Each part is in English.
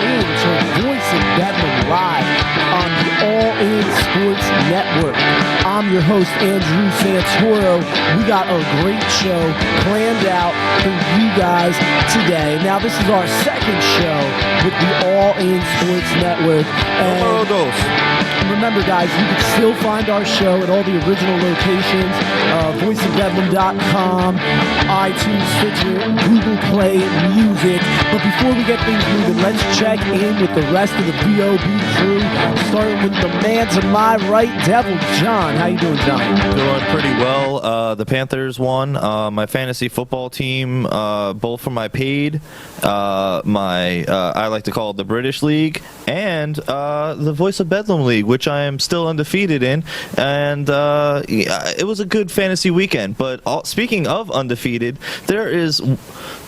into Voice of Bedlam live on the All In Sports Network. I'm your host, Andrew Santoro. We got a great show planned out for you guys today. Now, this is our second show with the All In Sports Network. And remember, guys, you can still find our show at all the original locations, voiceofbedlam.com, iTunes, Stitcher, Google Play Music. But before we get things moving, let's check in with the rest of the VoB crew, starting with the man to my right, Devil John. How you doing, John? Doing pretty well. The Panthers won. My fantasy football team, both for my paid, I like to call it the British League, and the Voice of Bedlam League, which I am still undefeated in. And it was a good fantasy weekend. But speaking of undefeated, there is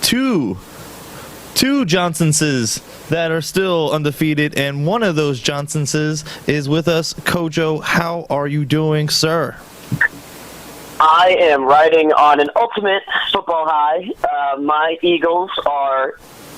two Johnsonses that are still undefeated, and one of those Johnsonses is with us. Kojo, how are you doing, sir? I am riding on an ultimate football high. My Eagles are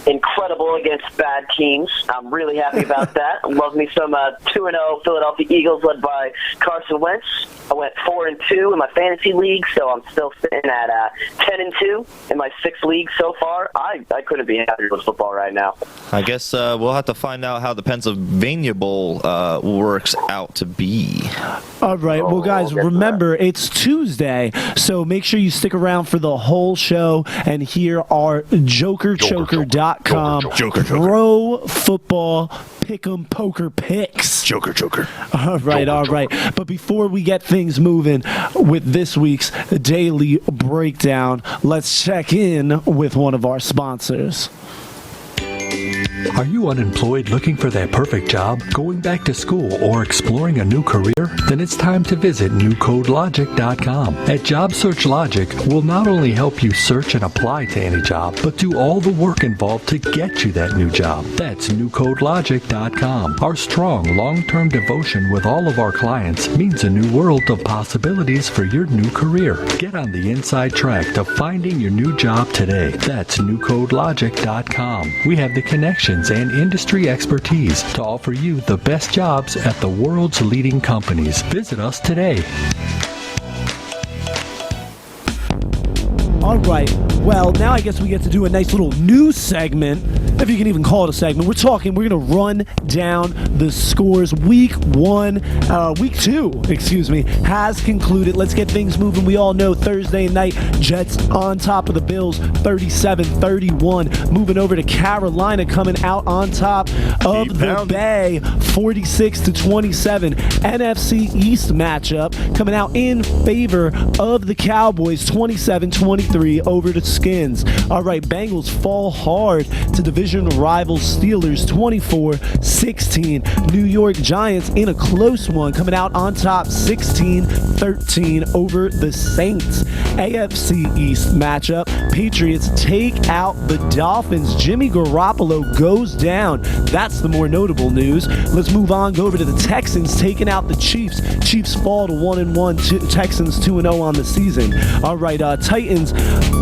incredible against bad teams. I'm really happy about that. Love me some 2-0 Philadelphia Eagles led by Carson Wentz. I went 4-2 in my fantasy league, so I'm still sitting at 10-2 in my 6th league so far. I couldn't be happier with football right now. I guess we'll have to find out how the Pennsylvania Bowl works out to be. All right. Well, guys, remember, it's Tuesday, so make sure you stick around for the whole show and hear our JokerChoker.com pro football pick'em poker picks. Joker. All right. But before we get things moving with this week's Daily Breakdown, let's check in with one of our sponsors. Are you unemployed looking for that perfect job, going back to school, or exploring a new career? Then it's time to visit newcodelogic.com. At Job Search Logic, we'll not only help you search and apply to any job, but do all the work involved to get you that new job. That's newcodelogic.com. Our strong, long-term devotion with all of our clients means a new world of possibilities for your new career. Get on the inside track to finding your new job today. That's newcodelogic.com. We have the connections and industry expertise to offer you the best jobs at the world's leading companies. Visit us today. All right. Well, now I guess we get to do a nice little news segment, if you can even call it a segment. We're going to run down the scores. Week 2, has concluded. Let's get things moving. We all know Thursday night, Jets on top of the Bills, 37-31. Moving over to Carolina, coming out on top of the Bay, 46-27. NFC East matchup coming out in favor of the Cowboys, 27-23 over the Skins. All right, Bengals fall hard to division rival Steelers, 24-16. New York Giants in a close one, coming out on top, 16-13 over the Saints. AFC East matchup, Patriots take out the Dolphins. Jimmy Garoppolo goes down. That's the more notable news. Let's move on, go over to the Texans taking out the Chiefs. Chiefs fall to 1-1, Texans 2-0 on the season. All right, Titans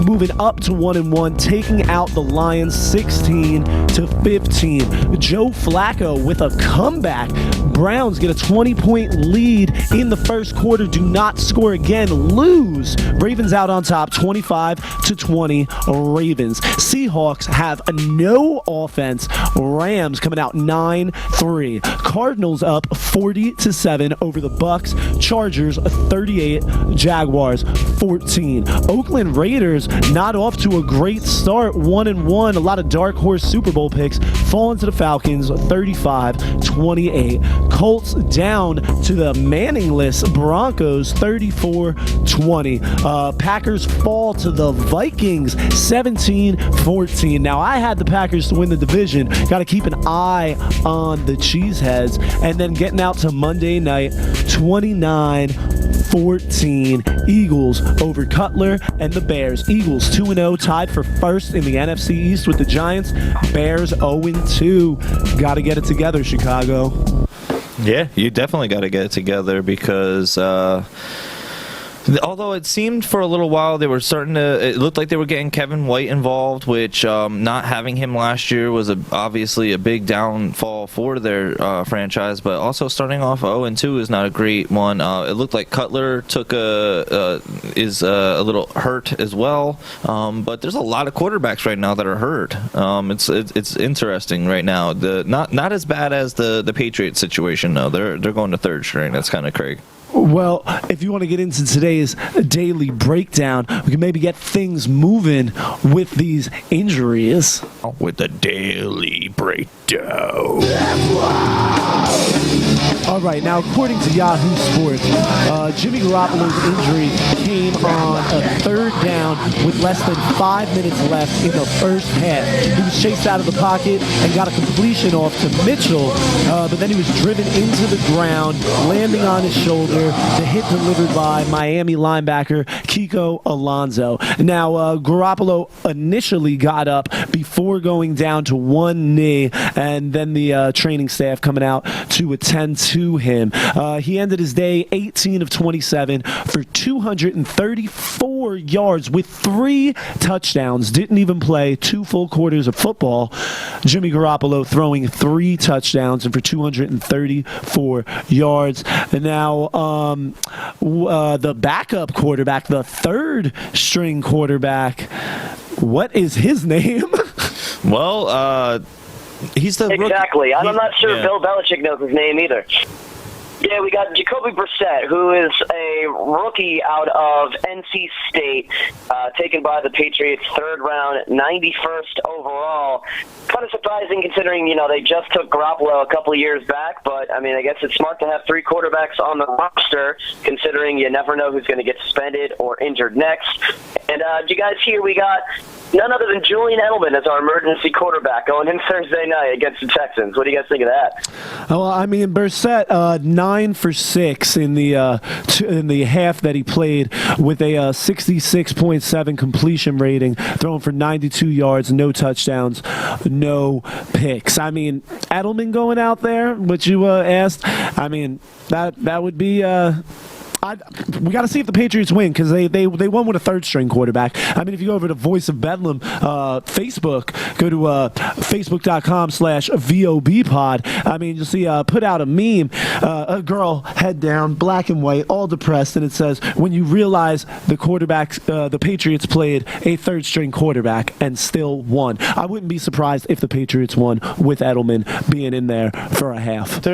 moving up to 1-1, taking out the Lions 16-15. Joe Flacco with a comeback. Browns get a 20-point lead in the first quarter, do not score again, lose. Ravens out on top, 25-20 Ravens. Seahawks have no offense. Rams coming out 9-3. Cardinals up 40-7 over the Bucks. Chargers 38, Jaguars 14. Oakland Raiders not off to a great start, 1-1. A lot of dark horse Super Bowl picks falling to the Falcons, 35-28. Colts down to the Manningless Broncos, 34-20. Packers fall to the Vikings, 17-14. Now, I had the Packers to win the division. Got to keep an eye on the Cheeseheads. And then getting out to Monday night, 29-14. Eagles over Cutler and the Bears. Eagles 2-0, tied for first in the NFC East with the Giants. Bears 0-2. Got to get it together, Chicago. Yeah, you definitely got to get it together because Although it seemed for a little while they were starting to, it looked like they were getting Kevin White involved, which not having him last year was obviously a big downfall for their franchise. But also starting off 0-2 is not a great one. It looked like Cutler is a little hurt as well. But there's a lot of quarterbacks right now that are hurt. It's interesting right now. Not as bad as the Patriots situation though. They're going to third string. That's kind of crazy. Well, if you want to get into today's daily breakdown, we can maybe get things moving with these injuries. With the daily breakdown. All right, now according to Yahoo Sports, Jimmy Garoppolo's injury came on a third down with less than 5 minutes left in the first half. He was chased out of the pocket and got a completion off to Mitchell, but then he was driven into the ground, landing on his shoulder. The hit delivered by Miami linebacker Kiko Alonso. Now, Garoppolo initially got up before going down to one knee, and then the training staff coming out to attend to him. He ended his day 18 of 27 for 234 yards with 3 touchdowns. Didn't even play 2 full quarters of football. Jimmy Garoppolo throwing 3 touchdowns and for 234 yards. And now, the backup quarterback, the third string quarterback, what is his name? Well, he's the exactly. rookie. I'm not sure Bill Belichick knows his name either. Yeah, we got Jacoby Brissett, who is a rookie out of NC State, taken by the Patriots, third round, 91st overall. Kind of surprising considering, they just took Garoppolo a couple of years back, but, I guess it's smart to have 3 quarterbacks on the roster, considering you never know who's going to get suspended or injured next. And did you guys hear we got none other than Julian Edelman as our emergency quarterback going in Thursday night against the Texans? What do you guys think of that? Well, Brissett, 9 for 6 in the half that he played with a 66.7 completion rating, throwing for 92 yards, no touchdowns, no picks. Edelman going out there, what you asked, that would be... we got to see if the Patriots win because they won with a third string quarterback. If you go over to Voice of Bedlam Facebook, go to facebook.com/VoB pod. You'll see put out a meme, a girl head down, black and white, all depressed, and it says, when you realize the Patriots played a third string quarterback and still won. I wouldn't be surprised if the Patriots won with Edelman being in there for a half.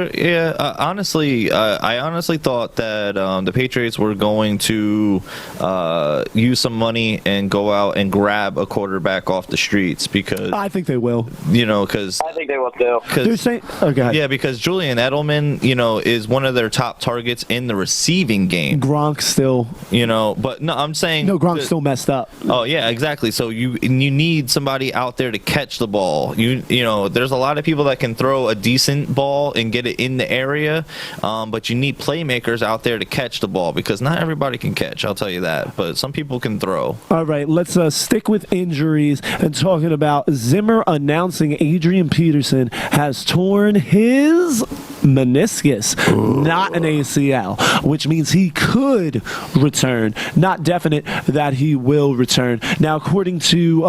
Honestly, I honestly thought that the Patriots were going to use some money and go out and grab a quarterback off the streets because I think they will. Because I think they will too. They're saying, okay. Yeah, because Julian Edelman, is one of their top targets in the receiving game. Gronk still, but no, I'm saying Gronk's still messed up. Oh yeah, exactly. So you need somebody out there to catch the ball. There's a lot of people that can throw a decent ball and get it in the area, but you need playmakers out there to catch the ball because not everybody can catch, I'll tell you that, but some people can throw. All right, let's stick with injuries and talking about Zimmer announcing Adrian Peterson has torn his meniscus, not an ACL, which means he could return. Not definite that he will return. Now, according to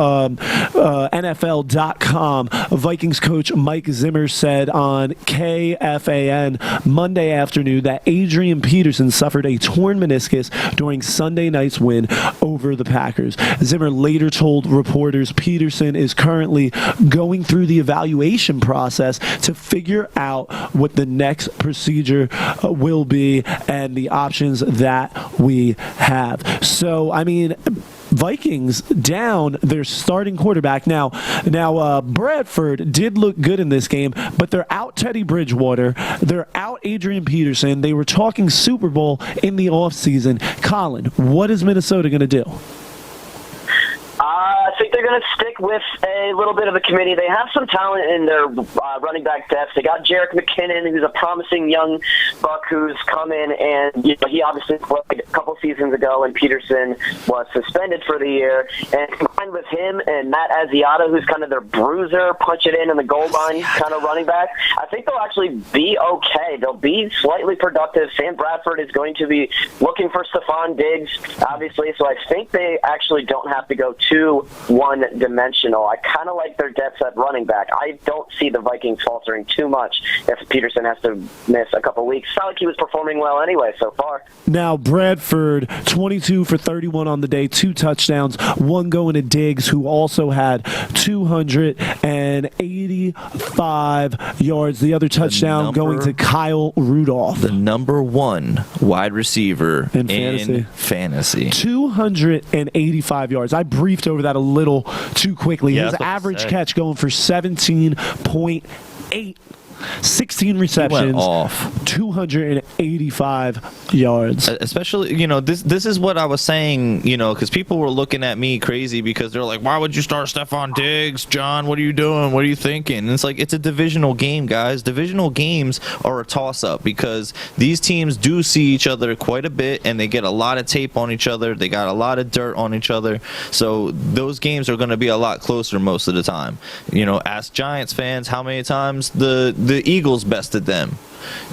NFL.com, Vikings coach Mike Zimmer said on KFAN Monday afternoon that Adrian Peterson suffered a torn meniscus during Sunday night's win over the Packers. Zimmer later told reporters Peterson is currently going through the evaluation process to figure out what the next procedure will be and the options that we have. So, Vikings down their starting quarterback. Now, Bradford did look good in this game, but they're out Teddy Bridgewater. They're out Adrian Peterson. They were talking Super Bowl in the offseason. Colin, what is Minnesota going to do? I think they're they're going to stick with a little bit of a committee. They have some talent in their running back depth. They got Jerick McKinnon, who's a promising young buck who's come in, and he obviously played a couple seasons ago when Peterson was suspended for the year. And combined with him and Matt Asiata, who's kind of their bruiser, punch it in the goal line kind of running back, I think they'll actually be okay. They'll be slightly productive. Sam Bradford is going to be looking for Stephon Diggs, obviously, so I think they actually don't have to go too one-dimensional. I kind of like their depth at running back. I don't see the Vikings faltering too much if Peterson has to miss a couple weeks. It's not like he was performing well anyway so far. Now, Bradford, 22 for 31 on the day, 2 touchdowns, 1 going to Diggs, who also had 285 yards. The other touchdown going to Kyle Rudolph. The number 1 wide receiver in fantasy. 285 yards. I briefed over that a little too quickly. Yeah, His average catch going for 17.8. 16 receptions, 285 yards. Especially, this is what I was saying, because people were looking at me crazy because they're like, why would you start Stephon Diggs? John, what are you doing? What are you thinking? And it's like, it's a divisional game, guys. Divisional games are a toss-up because these teams do see each other quite a bit and they get a lot of tape on each other. They got a lot of dirt on each other. So those games are going to be a lot closer most of the time. Ask Giants fans how many times the Eagles bested them,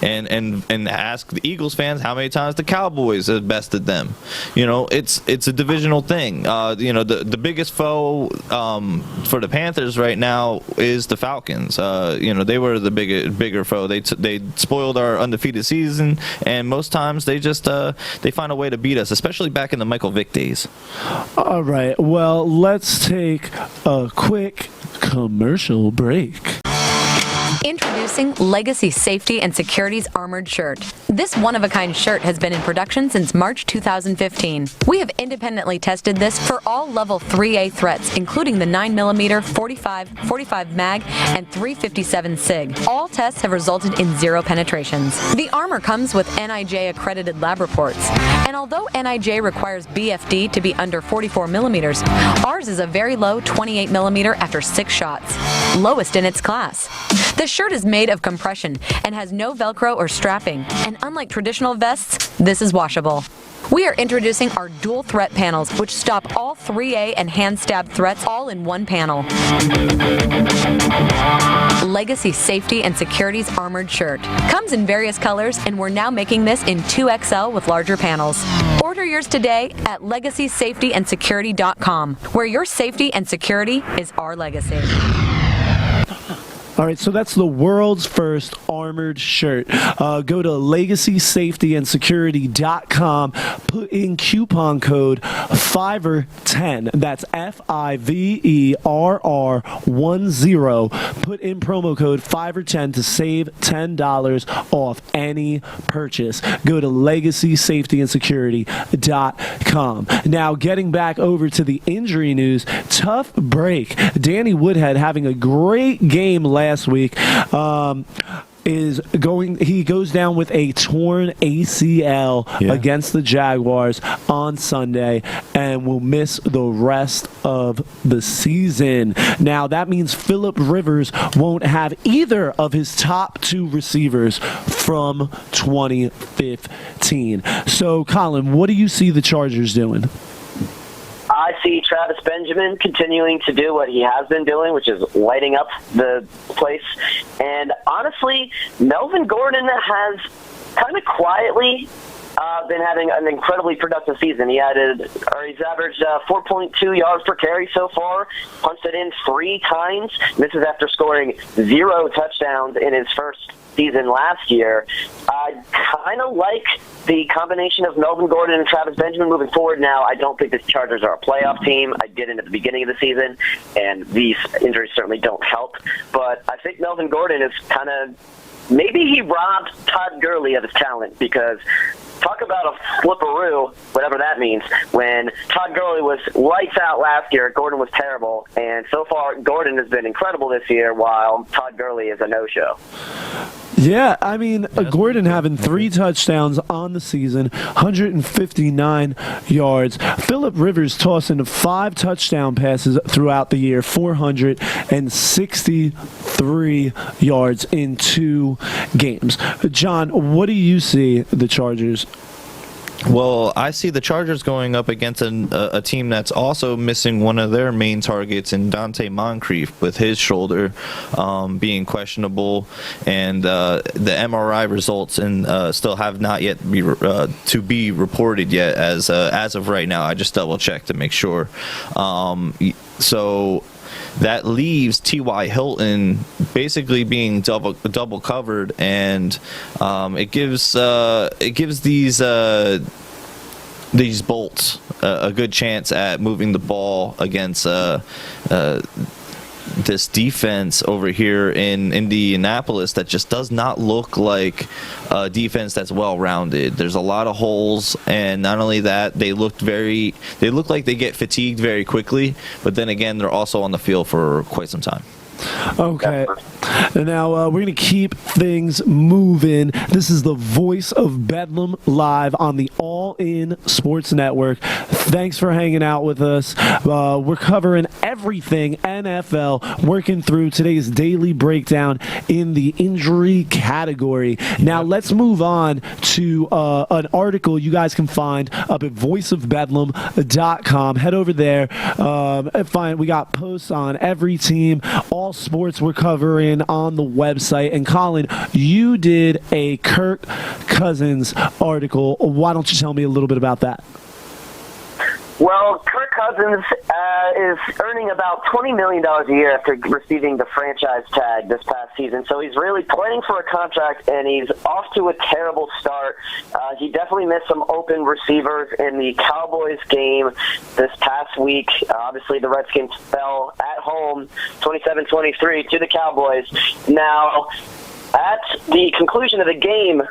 and ask the Eagles fans how many times the Cowboys have bested them. It's a divisional thing. The biggest foe for the Panthers right now is the Falcons. They were the bigger foe. They spoiled our undefeated season, and most times they just they find a way to beat us, especially back in the Michael Vick days. All right, well, let's take a quick commercial break. Introducing Legacy Safety and Security's Armored Shirt. This one-of-a-kind shirt has been in production since March 2015. We have independently tested this for all Level 3A threats, including the 9mm, 45 mag, and 357 SIG. All tests have resulted in 0 penetrations. The armor comes with NIJ-accredited lab reports, and although NIJ requires BFD to be under 44mm, ours is a very low 28mm after 6 shots, lowest in its class. The shirt is made of compression and has no Velcro or strapping, and unlike traditional vests, this is washable. We are introducing our dual threat panels, which stop all 3A and hand stab threats all in one panel. Legacy Safety and Security's Armored Shirt comes in various colors, and we're now making this in 2XL with larger panels. Order yours today at legacysafetyandsecurity.com, where your safety and security is our legacy. All right, so that's the world's first armored shirt. Go to legacysafetyandsecurity.com, put in coupon code FIVER10. That's FIVERR10. Put in promo code FIVER10 to save $10 off any purchase. Go to legacysafetyandsecurity.com. Now, getting back over to the injury news, tough break. Danny Woodhead having a great game last week. He goes down with a torn ACL against the Jaguars on Sunday and will miss the rest of the season. Now, that means Phillip Rivers won't have either of his top 2 receivers from 2015. So, Colin, what do you see the Chargers doing? I see Travis Benjamin continuing to do what he has been doing, which is lighting up the place. And honestly, Melvin Gordon has kind of quietly been having an incredibly productive season. He's averaged 4.2 yards per carry so far, punched it in 3 times. This is after scoring 0 touchdowns in his first season last year. I kind of like the combination of Melvin Gordon and Travis Benjamin moving forward now. I don't think the Chargers are a playoff team. I didn't at the beginning of the season, and these injuries certainly don't help. But I think Melvin Gordon is kind of, maybe he robbed Todd Gurley of his talent, because talk about a flipperoo, whatever that means. When Todd Gurley was lights out last year, Gordon was terrible. And so far, Gordon has been incredible this year, while Todd Gurley is a no-show. Yeah, I mean, Gordon having 3 touchdowns on the season, 159 yards. Phillip Rivers tossing 5 touchdown passes throughout the year, 463 yards in 2 games. John, what do you see the Chargers? Well, I see the Chargers going up against a team that's also missing one of their main targets in Dante Moncrief, with his shoulder being questionable, and the MRI results still have not yet to be reported yet as of right now. I just double checked to make sure. So that leaves T.Y. Hilton basically being double covered, and it gives these bolts a good chance at moving the ball against this defense over here in Indianapolis that just does not look like a defense that's well-rounded. There's a lot of holes, and not only that, they look like they get fatigued very quickly, but then again, they're also on the field for quite some time. Okay. Now, we're going to keep things moving. This is the voice of Bedlam live on the All In Sports Network. Thanks for hanging out with us. We're covering everything NFL, working through today's daily breakdown in the injury category. Now, let's move on to an article you guys can find up at voiceofbedlam.com. Head over there. We got posts on every team, all sports we're covering on the website. And Colin, you did a Kirk Cousins article. Why don't you tell me a little bit about that? Well, Kirk Cousins is earning about $20 million a year after receiving the franchise tag this past season. So he's really playing for a contract, and he's off to a terrible start. He definitely missed some open receivers in the Cowboys game this past week. Obviously, the Redskins fell at home 27-23 to the Cowboys. Now, at the conclusion of the game,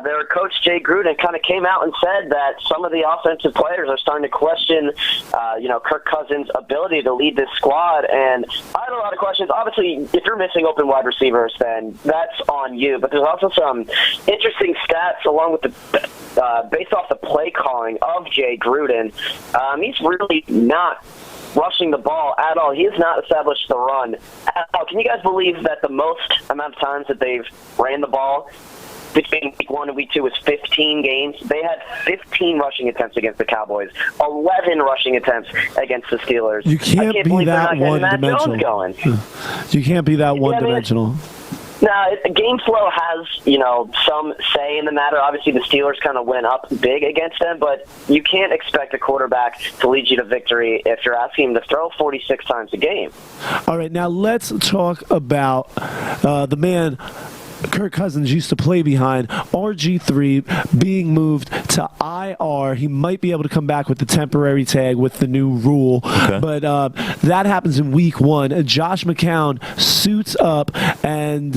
their coach, Jay Gruden, kind of came out and said that some of the offensive players are starting to question, Kirk Cousins' ability to lead this squad. And I had a lot of questions. Obviously, if you're missing open wide receivers, then that's on you. But there's also some interesting stats along with based off the play calling of Jay Gruden. He's really not rushing the ball at all. He has not established the run at all. Can you guys believe that the most amount of times that they've ran the ball between week 1 and week 2 was 15 games? They had 15 rushing attempts against the Cowboys, 11 rushing attempts against the Steelers. You can't be that one-dimensional. You can't be that one-dimensional. Now, game flow has, some say in the matter. Obviously, the Steelers kind of went up big against them, but you can't expect a quarterback to lead you to victory if you're asking him to throw 46 times a game. All right, now let's talk about the man Kirk Cousins used to play behind, RG3, being moved to IR. He might be able to come back with the temporary tag with the new rule, but that happens in week 1. Josh McCown suits up and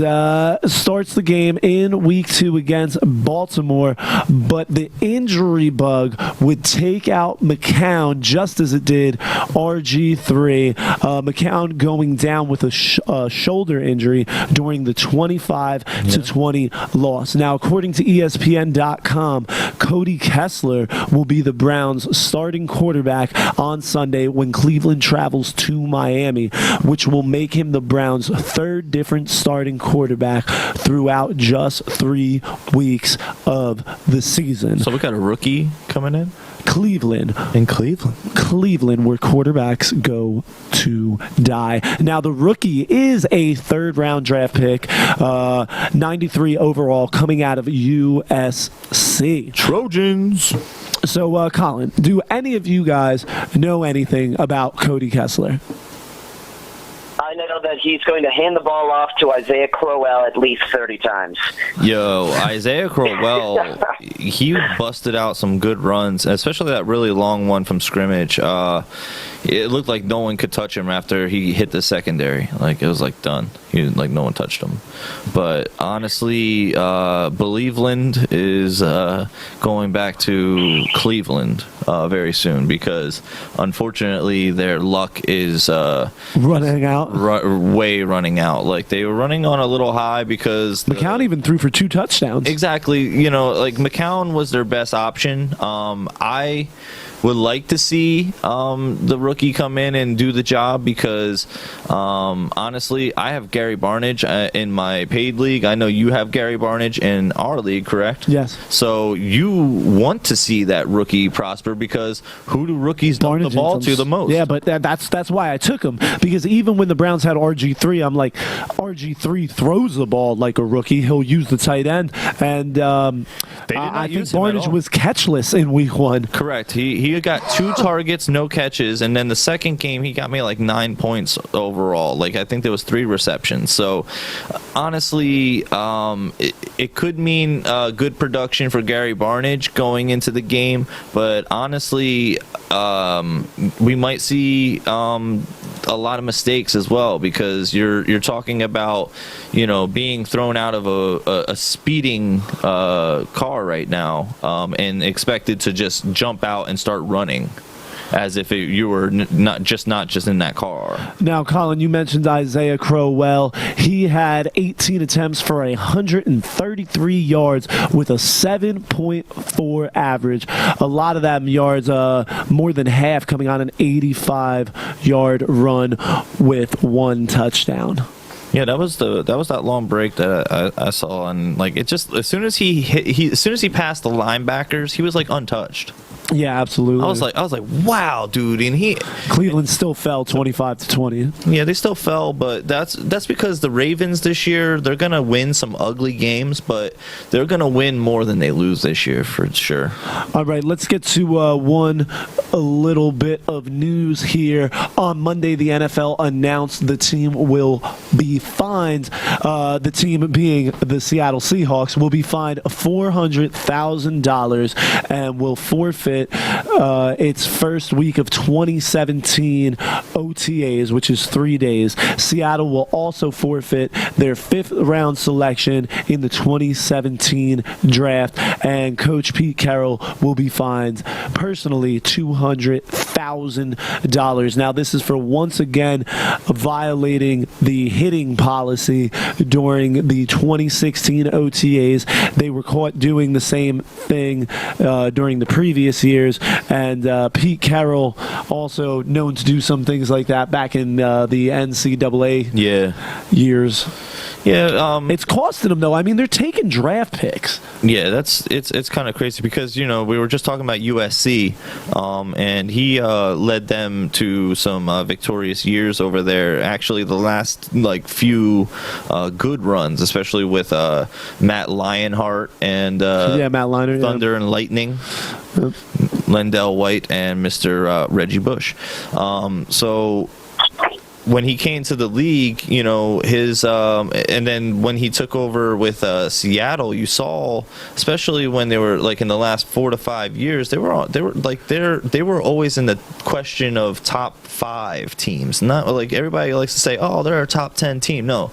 starts the game in week 2 against Baltimore, but the injury bug would take out McCown just as it did RG3. McCown going down with a shoulder injury during the 25-20 loss. Now, according to ESPN.com, Cody Kessler will be the Browns' starting quarterback on Sunday when Cleveland travels to Miami, which will make him the Browns' 3rd different starting quarterback throughout just 3 weeks of the season. So we got a rookie coming in? Cleveland. In Cleveland. Cleveland, where quarterbacks go to die. Now, the rookie is a 3rd-round draft pick, 93 overall, coming out of USC. Trojans. So, Colin, do any of you guys know anything about Cody Kessler? I know that he's going to hand the ball off to Isaiah Crowell at least 30 times. Yo, Isaiah Crowell, he busted out some good runs, especially that really long one from scrimmage. It looked like no one could touch him after he hit the secondary. Like, it was like done. No one touched him. But honestly, Believeland is going back to Cleveland very soon, because unfortunately their luck is running out. Running out. Like, they were running on a little high because McCown even threw for 2 touchdowns. Exactly. Like, McCown was their best option. I would like to see the rookie come in and do the job, because honestly, I have Gary Barnage in my paid league. I know you have Gary Barnage in our league, correct? Yes. So you want to see that rookie prosper, because who do rookies dump the ball to the most? Yeah, but that's why I took him, because even when the Browns had RG3, I'm like, RG3 throws the ball like a rookie. He'll use the tight end, and I think Barnage was catchless in week 1. Correct. He got 2 targets, no catches, and then the second game he got me like 9 points overall. Like, I think there was 3 receptions. So honestly, it could mean good production for Gary Barnage going into the game, but honestly, we might see a lot of mistakes as well, because you're talking about being thrown out of a speeding car right now, and expected to just jump out and start running as if you were not just in that car. Now, Colin, you mentioned Isaiah Crowell. He had 18 attempts for 133 yards with a 7.4 average. A lot of that yards, more than half, coming on an 85-yard run with 1 touchdown. Yeah, that was that long break that I saw, and like, it just, as soon as he passed the linebackers, he was like untouched. Yeah, absolutely. I was like, wow, dude. And Cleveland still fell 25-20. Yeah, they still fell, but that's because the Ravens this year, they're gonna win some ugly games, but they're gonna win more than they lose this year for sure. All right, let's get to a little bit of news here. On Monday, the NFL announced the team will be fined. The team being the Seattle Seahawks will be fined $400,000 and will forfeit its first week of 2017 OTAs, which is 3 days. Seattle will also forfeit their 5th round selection in the 2017 draft, and Coach Pete Carroll will be fined personally $200,000. Now, this is for once again violating the hitting policy during the 2016 OTAs. They were caught doing the same thing during the previous years, and Pete Carroll, also known to do some things like that back in the NCAA years. Yeah, it's costing them, though. I mean, they're taking draft picks. Yeah, it's kind of crazy, because we were just talking about USC, and he led them to some victorious years over there. Actually, the last few good runs, especially with Matt Lionheart and Matt Lionheart, Thunder and Lightning. Lendell White and Mr. Reggie Bush. So when he came to the league, his and then when he took over with Seattle, you saw, especially when they were like in the last 4 to 5 years, they were always in the question of top 5 teams. Not like everybody likes to say, oh, they're a top 10 team. No,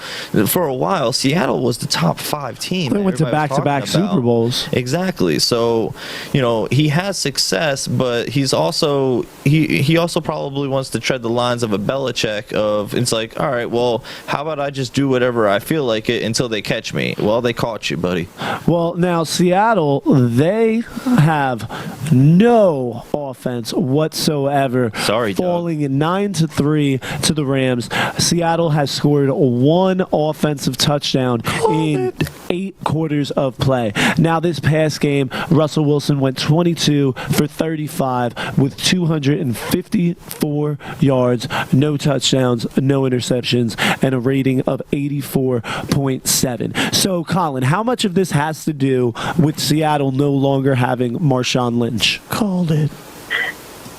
for a while, Seattle was the top 5 team. They went to back-to-back Super Bowls. Exactly. So, he has success, but he's also he also probably wants to tread the lines of a Belichick. It's like, all right, well, how about I just do whatever I feel like it until they catch me? Well, they caught you, buddy. Well, now Seattle, they have no offense whatsoever. Sorry, falling in 9-3 to the Rams. Seattle has scored 1 offensive touchdown in 8 quarters of play. Now, this past game, Russell Wilson went 22 for 35 with 254 yards, no touchdowns, no interceptions, and a rating of 84.7. So, Colin, how much of this has to do with Seattle no longer having Marshawn Lynch? Called it.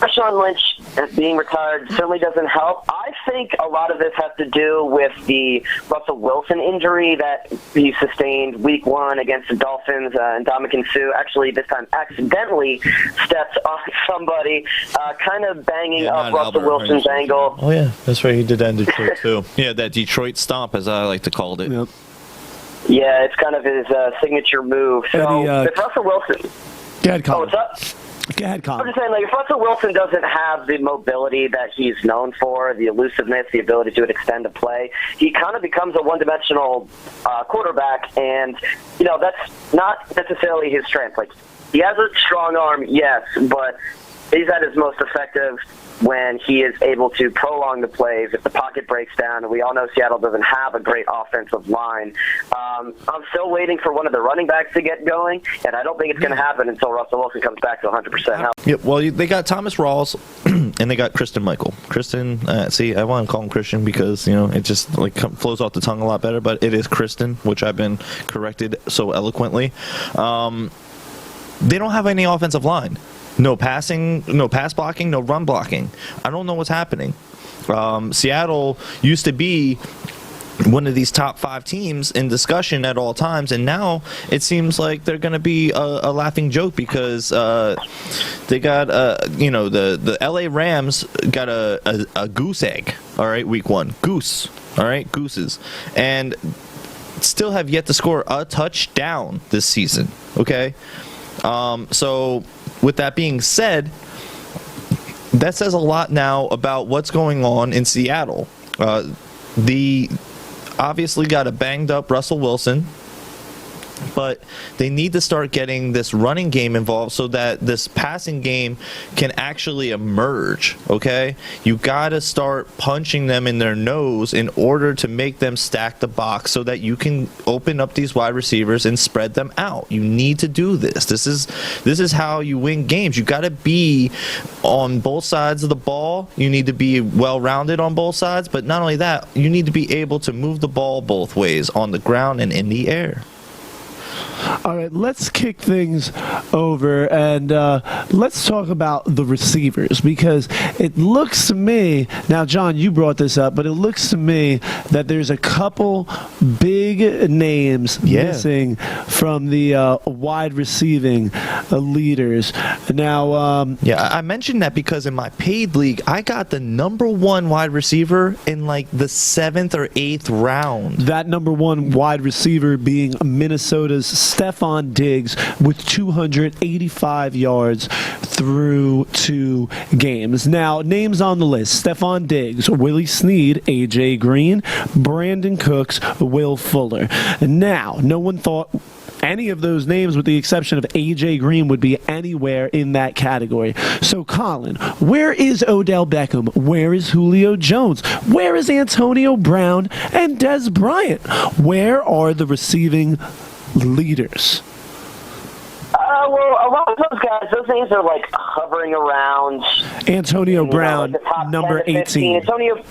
Marshawn Lynch being retired certainly doesn't help. I think a lot of this has to do with the Russell Wilson injury that he sustained week 1 against the Dolphins. And Ndamukong Suh actually this time accidentally steps on somebody, kind of banging up Russell Wilson's ankle. Oh, yeah. That's right. He did that in Detroit, too. Yeah, that Detroit stomp, as I like to call it. Yep. Yeah, it's kind of his signature move. So if Russell Wilson... Go ahead, Colin. Oh, what's up? Go ahead, I'm Colin. just saying, like, if Russell Wilson doesn't have the mobility that he's known for, the elusiveness, the ability to extend a play, he kind of becomes a one-dimensional quarterback, and, you know, that's not necessarily his strength. Like, he has a strong arm, yes, but he's at his most effective when he is able to prolong the plays if the pocket breaks down. And we all know Seattle doesn't have a great offensive line. I'm still waiting for one of the running backs to get going, and I don't think it's going to happen until Russell Wilson comes back to 100% health. Yeah, well, they got Thomas Rawls, and they got Christian Michael. Christian, see, I want to call him Christian because, you know, it just like flows off the tongue a lot better, but it is Kristen, which I've been corrected so eloquently. They don't have any offensive line. No passing, no pass blocking, no run blocking. I don't know what's happening. Seattle used to be one of these top 5 teams in discussion at all times, and now it seems like they're going to be a laughing joke because they got, the LA Rams got a goose egg, all right, week 1. Goose, all right, gooses. And still have yet to score a touchdown this season, okay? So with that being said, that says a lot now about what's going on in Seattle. The obviously got a banged up Russell Wilson, but they need to start getting this running game involved so that this passing game can actually emerge, okay? You got to start punching them in their nose in order to make them stack the box so that you can open up these wide receivers and spread them out. You need to do this. This is how you win games. You got to be on both sides of the ball. You need to be well-rounded on both sides, but not only that, you need to be able to move the ball both ways, on the ground and in the air. All right, let's kick things over and let's talk about the receivers, because it looks to me, now John, you brought this up, but it looks to me that there's a couple big names missing from the wide receiving leaders. Now, I mentioned that because in my paid league, I got the number 1 wide receiver in like the 7th or 8th round. That number 1 wide receiver being Minnesota's Stephon Diggs with 285 yards through 2 games. Now, names on the list: Stephon Diggs, Willie Snead, A.J. Green, Brandon Cooks, Will Fuller. Now, no one thought any of those names, with the exception of A.J. Green, would be anywhere in that category. So, Colin, where is Odell Beckham? Where is Julio Jones? Where is Antonio Brown and Dez Bryant? Where are the receiving leaders? Well, a lot of those guys, those names are like hovering around. Antonio Brown, like the top number 10 to 15. 18.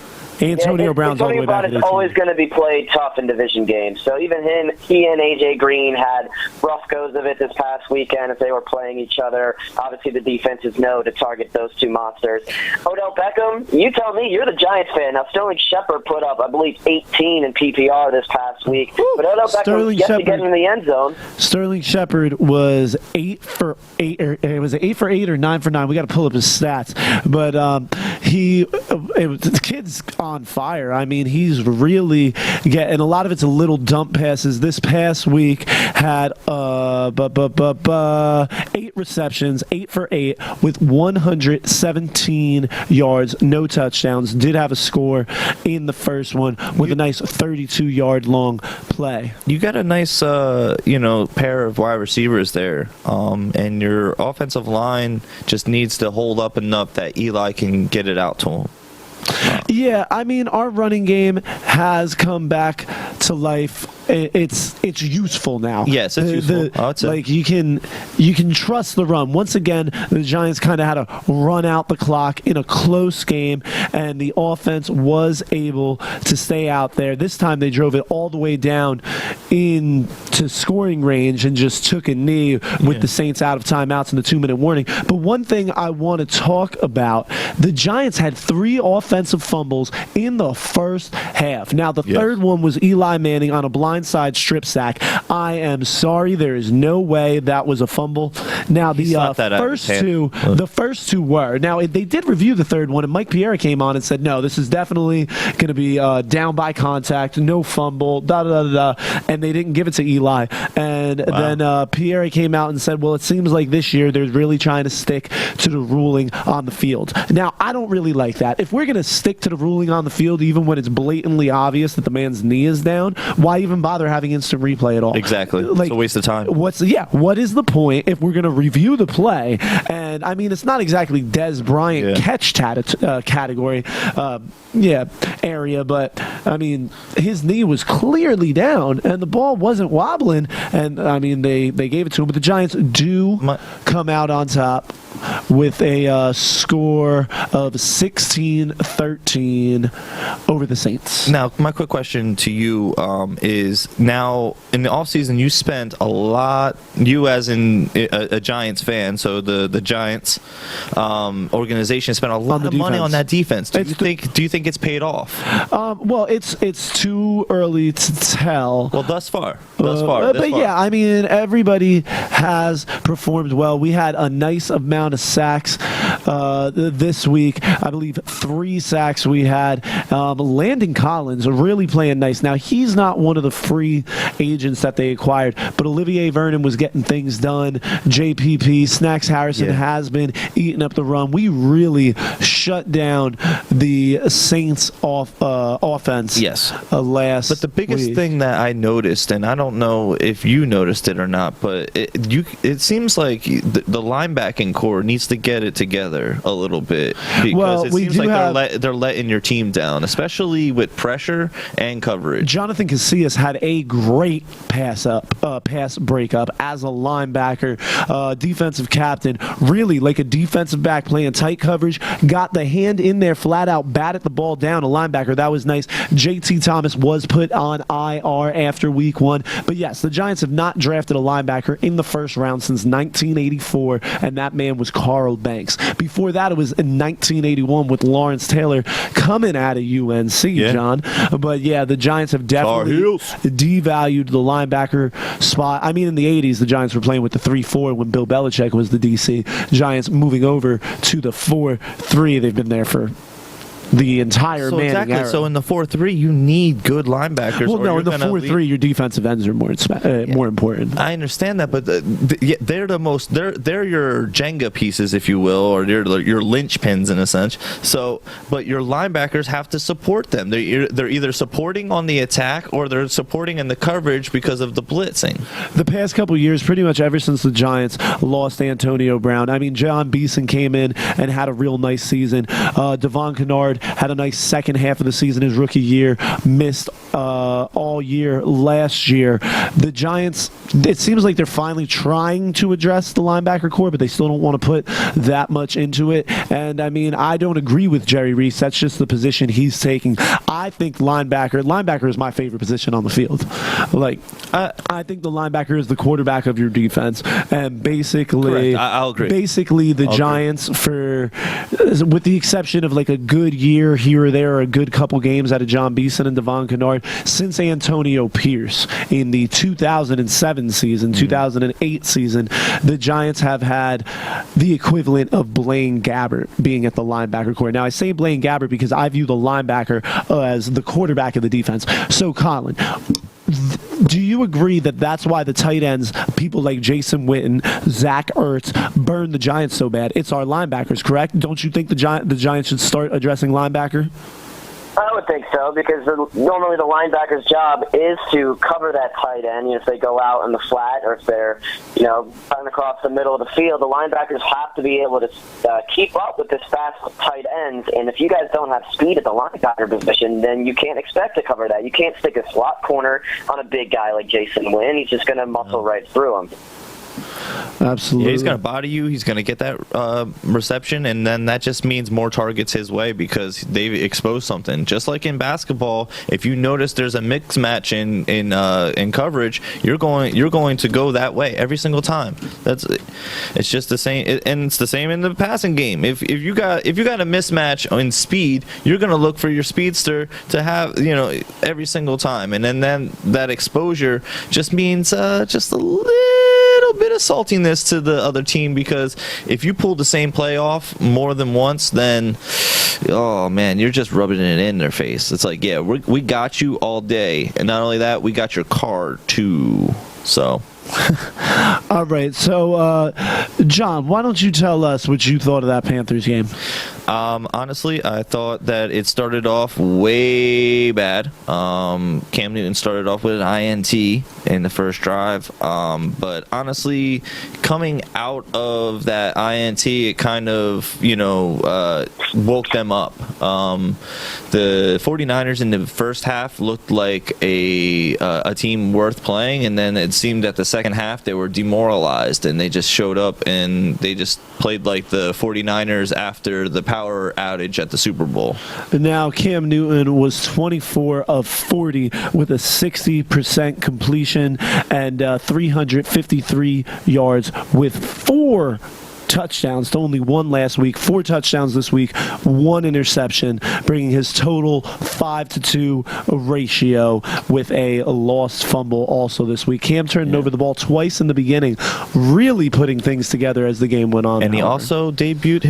Antonio Brown's all the way back Brown is always going to be played tough in division games. So even he and A.J. Green had rough goes of it this past weekend as they were playing each other. Obviously, the defenses know to target those 2 monsters. Odell Beckham, you tell me, you're the Giants fan. Now, Sterling Shepard put up, I believe, 18 in PPR this past week. But Odell Beckham yet to get in the end zone. Sterling Shepard was 8 for 8, or it was 8 for 8 or 9 for 9. We got to pull up his stats. But the kid's on fire. I mean, he's really getting a lot of it's a little dump passes. This past week had 8 receptions, 8 for 8 with 117 yards, no touchdowns. Did have a score in the first one with a nice 32-yard long play. You got a nice pair of wide receivers there, and your offensive line just needs to hold up enough that Eli can get it out to him. Yeah, I mean, our running game has come back to life. It's useful now. Yes, it's useful. Like you can trust the run. Once again, the Giants kind of had to run out the clock in a close game, and the offense was able to stay out there. This time they drove it all the way down into to scoring range and just took a knee with the Saints out of timeouts and the 2-minute warning. But one thing I want to talk about, the Giants had 3 offensive fumbles in the first half. Now, the third one was Eli Manning on a blindside strip sack. I am sorry, there is no way that was a fumble. Now, the first two were. Now, they did review the third one, and Mike Pierre came on and said, no, this is definitely going to be down by contact, no fumble, and they didn't give it to Eli. And then Pierre came out and said, well, it seems like this year they're really trying to stick to the ruling on the field. Now, I don't really like that. If we're going to stick to the ruling on the field, even when it's blatantly obvious that the man's knee is down, why even bother having instant replay at all? Exactly. It's a waste of time. What is the point if we're going to review the play? And, I mean, it's not exactly Des Bryant catch category area, but, I mean, his knee was clearly down, and the ball wasn't wobbling, and, I mean, they gave it to him. But the Giants do come out on top with a score of 16-13 over the Saints. Now, my quick question to you is, now in the offseason you spent a lot, you as in a Giants fan, so the Giants organization spent a lot of money on that defense. Do you think it's paid off? Well, it's too early to tell. Well, thus far. Yeah, I mean, everybody has performed well. We had a nice amount of sacks this week. I believe 3 sacks we had. Landon Collins really playing nice. Now, he's not one of the free agents that they acquired, but Olivier Vernon was getting things done. JPP, Snacks Harrison has been eating up the run. We really shut down the Saints offense last But the biggest week. thing that I noticed, and I don't know if you noticed it or not, but it seems like the linebacking core needs to get it together a little bit, because it seems like they're letting your team down, especially with pressure and coverage. Jonathan Casillas had a great pass breakup as a linebacker, defensive captain, really like a defensive back playing tight coverage, got the hand in there, flat out batted the ball down, a linebacker. That was nice. JT Thomas was put on IR after week 1. But yes, the Giants have not drafted a linebacker in the first round since 1984, and that man was Carl Banks. Before that, it was in 1981 with Lawrence Taylor coming out of UNC, John. But yeah, the Giants have definitely devalued the linebacker spot. I mean, in the 80s, the Giants were playing with the 3-4 when Bill Belichick was the DC. Giants moving over to the 4-3. They've been there for the entire Manning era. So in the 4-3, you need good linebackers. Well, no, in the 4-3, your defensive ends are more important. I understand that, but they're the most. They're your Jenga pieces, if you will, or they're your linchpins in a sense. So, but your linebackers have to support them. They're either supporting on the attack or they're supporting in the coverage because of the blitzing. The past couple of years, pretty much ever since the Giants lost Antonio Brown. I mean, John Beeson came in and had a real nice season. Devon Kennard had a nice second half of the season his rookie year, missed all year last year. The Giants, it seems like they're finally trying to address the linebacker core, but they still don't want to put that much into it. And I mean, I don't agree with Jerry Reese. That's just the position he's taking. I think linebacker is my favorite position on the field. Like, I think the linebacker is the quarterback of your defense, and basically, I'll agree. Basically, the Giants, with the exception of like a good year here or there, or a good couple games out of John Beeson and Devon Kennard, since Antonio Pierce in the 2007 season, 2008 season, the Giants have had the equivalent of Blaine Gabbert being at the linebacker core. Now, I say Blaine Gabbert because I view the linebacker as the quarterback of the defense. So, Colin, do you agree that that's why the tight ends, people like Jason Witten, Zach Ertz, burn the Giants so bad? It's our linebackers, correct? Don't you think the Giants should start addressing linebacker? I would think so, because normally the linebacker's job is to cover that tight end. If they go out in the flat, or if they're, cutting across the middle of the field, the linebackers have to be able to keep up with this fast tight ends. And if you guys don't have speed at the linebacker position, then you can't expect to cover that. You can't stick a slot corner on a big guy like Jason Wynn. He's just going to muscle right through him. Absolutely. Yeah, he's going to body you. He's going to get that reception, and then that just means more targets his way because they've exposed something. Just like in basketball, if you notice there's a mix match in coverage, you're going to go that way every single time. It's just the same, and it's the same in the passing game. If you got a mismatch in speed, you're going to look for your speedster to have every single time, and then that exposure just means just a little bit of saltiness to the other team, because if you pull the same play off more than once, then oh man, you're just rubbing it in their face. It's like, yeah, we got you all day, and not only that, we got your car too. So all right, so John, why don't you tell us what you thought of that Panthers game? Honestly, I thought that it started off way bad. Cam Newton started off with an INT in the first drive. But honestly, coming out of that INT, it kind of, woke them up. The 49ers in the first half looked like a team worth playing, and then it seemed that the second half they were demoralized, and they just showed up and they just played like the 49ers after the power outage at the Super Bowl. Now, Cam Newton was 24 of 40 with a 60% completion and 353 yards with 4 touchdowns to only 1 last week, 4 touchdowns this week, 1 interception, bringing his total 5-2 ratio with a lost fumble also this week. Cam turned over the ball twice in the beginning, really putting things together as the game went on. And he also debuted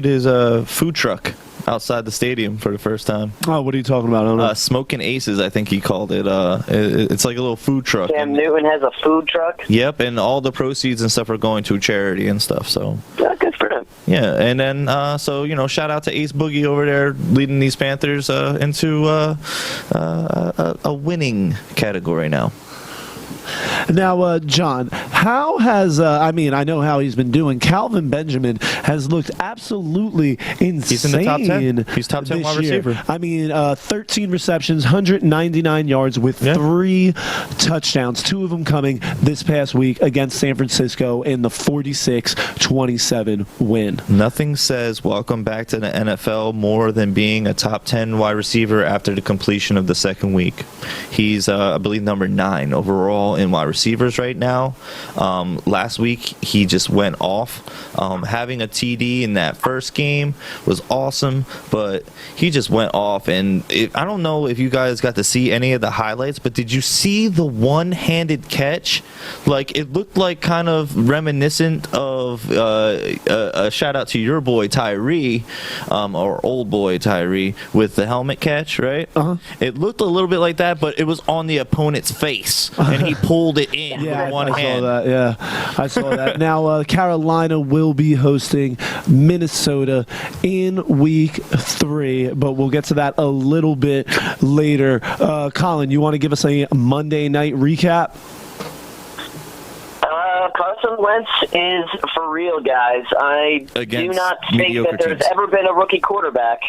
his food truck outside the stadium for the first time. Oh, what are you talking about? I don't know. Smoking Aces, I think he called it. It's like a little food truck. Cam Newton has a food truck? Yep, and all the proceeds and stuff are going to charity and stuff. So Yeah, good for him. yeah, and then shout out to Ace Boogie over there leading these Panthers into a winning category now. Now, John, how has, I know how he's been doing. Calvin Benjamin has looked absolutely insane. He's in the top 10. He's top 10 wide receiver. 13 receptions, 199 yards with 3 touchdowns, 2 of them coming this past week against San Francisco in the 46-27 win. Nothing says welcome back to the NFL more than being a top 10 wide receiver after the completion of the second week. He's, I believe, number 9 overall in wide receivers right now. Last week he just went off. Having a TD in that first game was awesome, but he just went off. And I don't know if you guys got to see any of the highlights, but did you see the one-handed catch? Like, it looked like kind of reminiscent of a shout out to your boy Tyree, or old boy Tyree, with the helmet catch, right? It looked a little bit like that, but it was on the opponent's face, and he pulled it in with one hand. I saw that. Now, Carolina will be hosting Minnesota in week 3, but we'll get to that a little bit later. Colin, you want to give us a Monday night recap? Carson Wentz is for real, guys. I do not think that there's ever been a rookie quarterback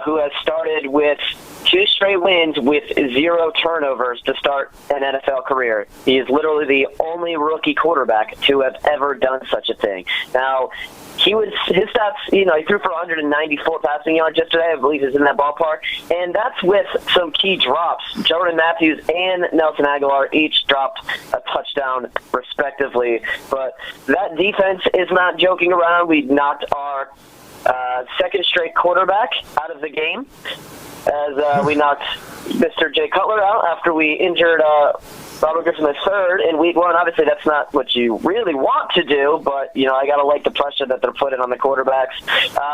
who has started with 2 straight wins with 0 turnovers to start an NFL career. He is literally the only rookie quarterback to have ever done such a thing. Now, his stats, he threw for 194 passing yards yesterday. I believe he's in that ballpark. And that's with some key drops. Jordan Matthews and Nelson Aguilar each dropped a touchdown, respectively. But that defense is not joking around. We knocked our second straight quarterback out of the game, as we knocked Mr. Jay Cutler out after we injured Robert Griffin III in week 1. Obviously, that's not what you really want to do, but, I got to like the pressure that they're putting on the quarterbacks.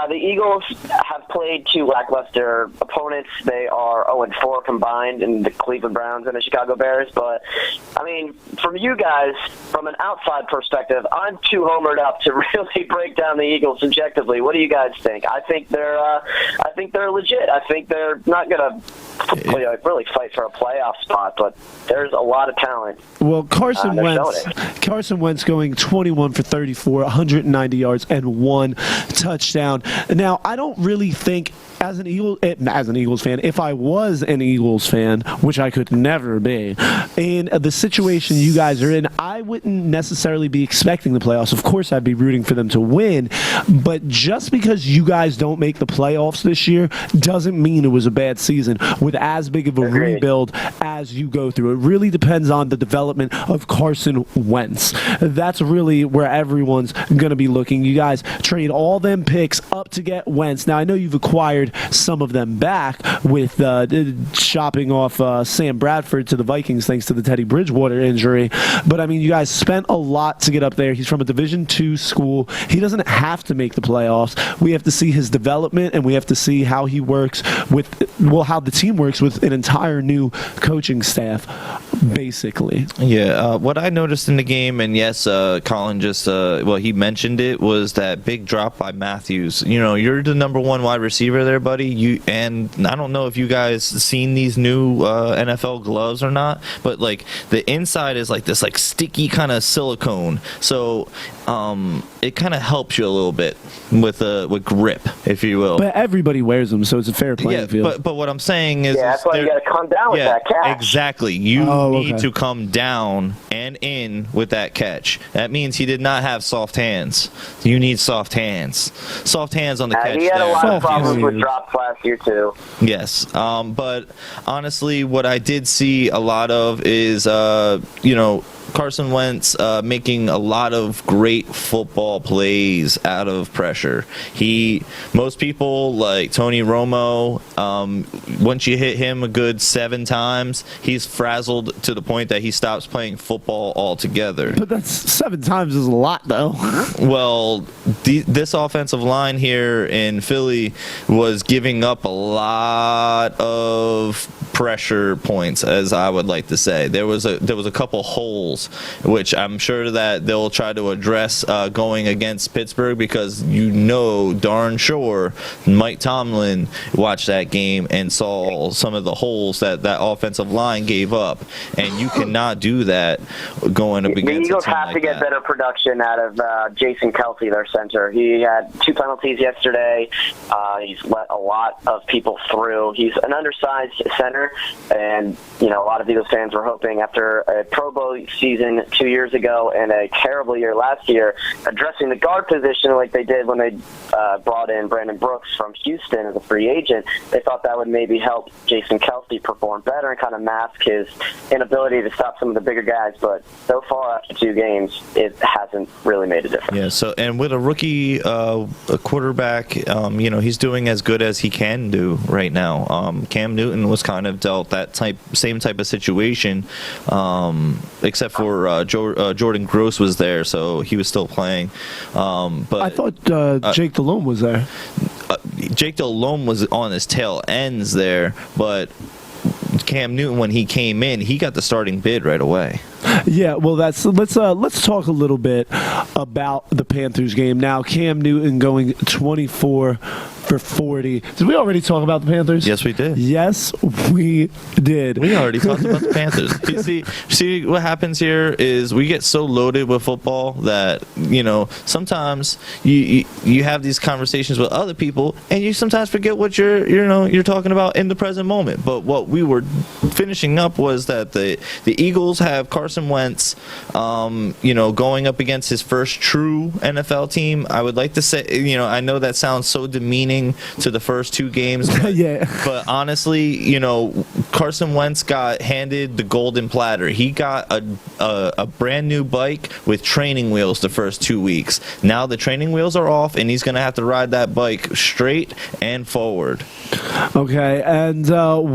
The Eagles have played 2 lackluster opponents. They are 0-4 combined in the Cleveland Browns and the Chicago Bears. But, from you guys, from an outside perspective, I'm too homered up to really break down the Eagles subjectively. What do you guys think? I think they're legit. I think they're not going to really fight for a playoff spot, but there's a lot of talent. Well, Carson Wentz going 21 for 34, 190 yards, and 1 touchdown. Now, I don't really think as an Eagles fan, if I was an Eagles fan, which I could never be, in the situation you guys are in, I wouldn't necessarily be expecting the playoffs. Of course, I'd be rooting for them to win, but just because you guys don't make the playoffs this year doesn't mean it was a bad season with as big of a rebuild as you go through. It really depends on the development of Carson Wentz. That's really where everyone's going to be looking. You guys trade all them picks up to get Wentz. Now, I know you've acquired some of them back with shopping off Sam Bradford to the Vikings thanks to the Teddy Bridgewater injury, but I mean, you guys spent a lot to get up there. He's from a Division II school. He doesn't have to make the playoffs. We have to see his development, and we have to see how he works how the team works with an entire new coaching staff, basically. Yeah, what I noticed in the game, and yes, Colin just, he mentioned it, was that big drop by Matthews. You know, you're the number one wide receiver there, buddy. And I don't know if you guys seen these new NFL gloves or not, but like the inside is like this like sticky kind of silicone. So it kind of helps you a little bit with grip, if you will. But everybody wears them, so it's a fair playing field. But what I'm saying is, that's why you got to come down with that catch. Exactly. You need to come down and in with that catch. That means he did not have soft hands. You need soft hands. Soft hands on the catch. He had a lot of problems with drops last year too. Yes, but honestly, what I did see a lot of is, Carson Wentz making a lot of great football plays out of pressure. Most people like Tony Romo, once you hit him a good 7 times, he's frazzled to the point that he stops playing football altogether. But that's 7 times is a lot, though. Well, this offensive line here in Philly was giving up a lot of pressure points, as I would like to say. There was a couple holes, which I'm sure that they'll try to address going against Pittsburgh, because darn sure Mike Tomlin watched that game and saw some of the holes that offensive line gave up, and you cannot do that going up against the Eagles a team have like to get that. Better production out of Jason Kelce, their center. He had 2 penalties yesterday. He's let a lot of people through. He's an undersized center, and a lot of Eagles fans were hoping after a Pro Bowl season 2 years ago and a terrible year last year, addressing the guard position like they did when they brought in Brandon Brooks from Houston as a free agent. They thought that would maybe help Jason Kelce perform better and kind of mask his inability to stop some of the bigger guys. But so far, after 2 games, it hasn't really made a difference. Yeah. So, and with a rookie quarterback, he's doing as good as he can do right now. Cam Newton was kind of dealt that same type of situation, except for Jordan Gross was there, so he was still playing. But I thought Jake Delhomme was there. Jake Delhomme was on his tail ends there, but Cam Newton, when he came in, he got the starting bid right away. Yeah, well, let's talk a little bit about the Panthers game. Now, Cam Newton going 24 for 40. Did we already talk about the Panthers? Yes, we did. Yes, we did. We already talked about the Panthers. You see, what happens here is we get so loaded with football that, sometimes you have these conversations with other people, and you sometimes forget what you're talking about in the present moment. But what we were finishing up was that the Eagles have Carson Wentz, going up against his first true NFL team. I would like to say, I know that sounds so demeaning to the first 2 games, but, but honestly, Carson Wentz got handed the golden platter. He got a brand new bike with training wheels the first 2 weeks. Now the training wheels are off, and he's going to have to ride that bike straight and forward. Okay, and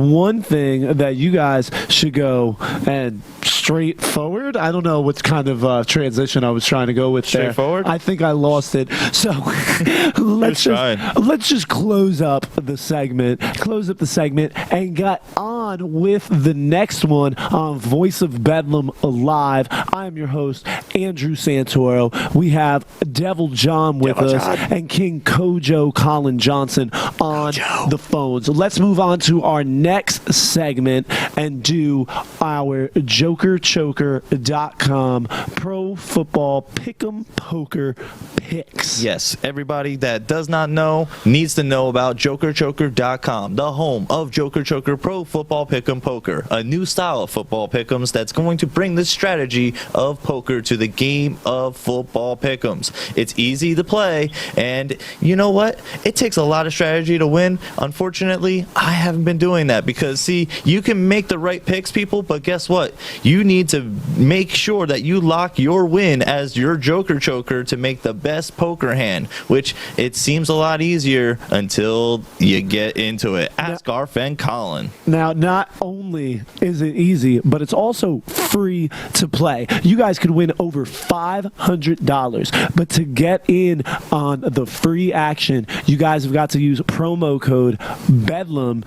one thing that you guys should go and straight forward. I don't know what kind of transition I was trying to go with there. Straightforward? I think I lost it. So let's just close up the segment, and get on with the next one on Voice of Bedlam Live. I am your host, Andrew Santoro. We have Devil John with us and King Kojo Colin Johnson on on the phones. Let's move on to our next segment and do our jokerchoker.com pro football pick'em poker picks. Yes, everybody that does not know needs to know about jokerchoker.com, the home of Joker Choker Pro Football Pick'em Poker, a new style of football pick'ems that's going to bring the strategy of poker to the game of football pick'ems. It's easy to play, and you know what? It takes a lot of strategy to win. Unfortunately, I haven't been doing that because, see, you can make the right picks, people, but guess what? You need to make sure that you lock your win as your Joker Choker to make the best poker hand, which it seems a lot easier until you get into it. Ask our friend Colin. Now, not only is it easy, but it's also free to play. You guys could win over $500, but to get in on the free action, you guys have got to use promo code Bedlam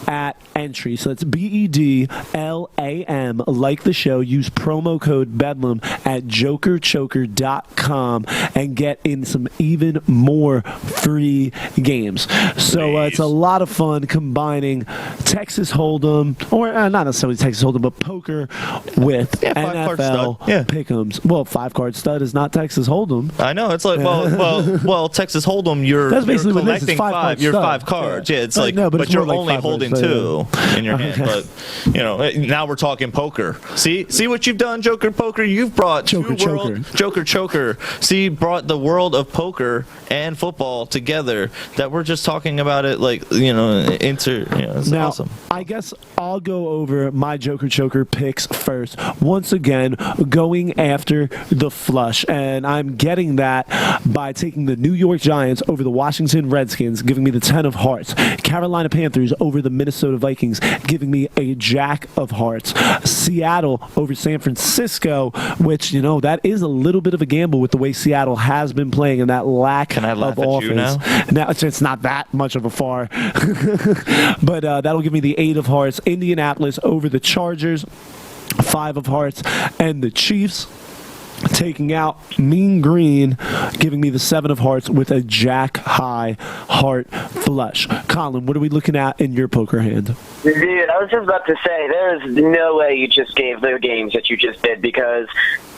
at entry. So that's BEDLAM, like the show. Use promo code Bedlam at jokerchoker.com and get in some even more free games. So it's a lot of fun combining Texas Hold'em, or not necessarily Texas Hold'em, but poker with NFL pick'ems. Well, 5-card stud is not Texas Hold'em. I know, it's like well, Texas Hold'em. That's basically you're collecting five. You're 5 cards. Yeah, it's like, no, but you're like only holding 2 in your hand. But now we're talking poker. See what you've done, Joker Poker. You've brought Joker Choker. See, brought the world of poker and football together. That we're just talking about it like it's now, awesome. I guess I'll go over my Joker Choker picks first. Once again, going after the flush, and I'm getting that by taking the New York Giants over the Washington Redskins, giving me the 10 of hearts. Carolina Panthers over the Minnesota Vikings, giving me a jack of hearts. Seattle over San Francisco, which, that is a little bit of a gamble with the way Seattle has been playing and that lack of offense. Now it's not that much of a far, but that'll give me the 8 of hearts. Indianapolis over the Chargers, 5 of hearts, and the Chiefs taking out Mean Green, giving me the 7 of hearts with a jack high heart flush. Colin, what are we looking at in your poker hand? Dude, I was just about to say, there's no way you just gave the games that you just did, because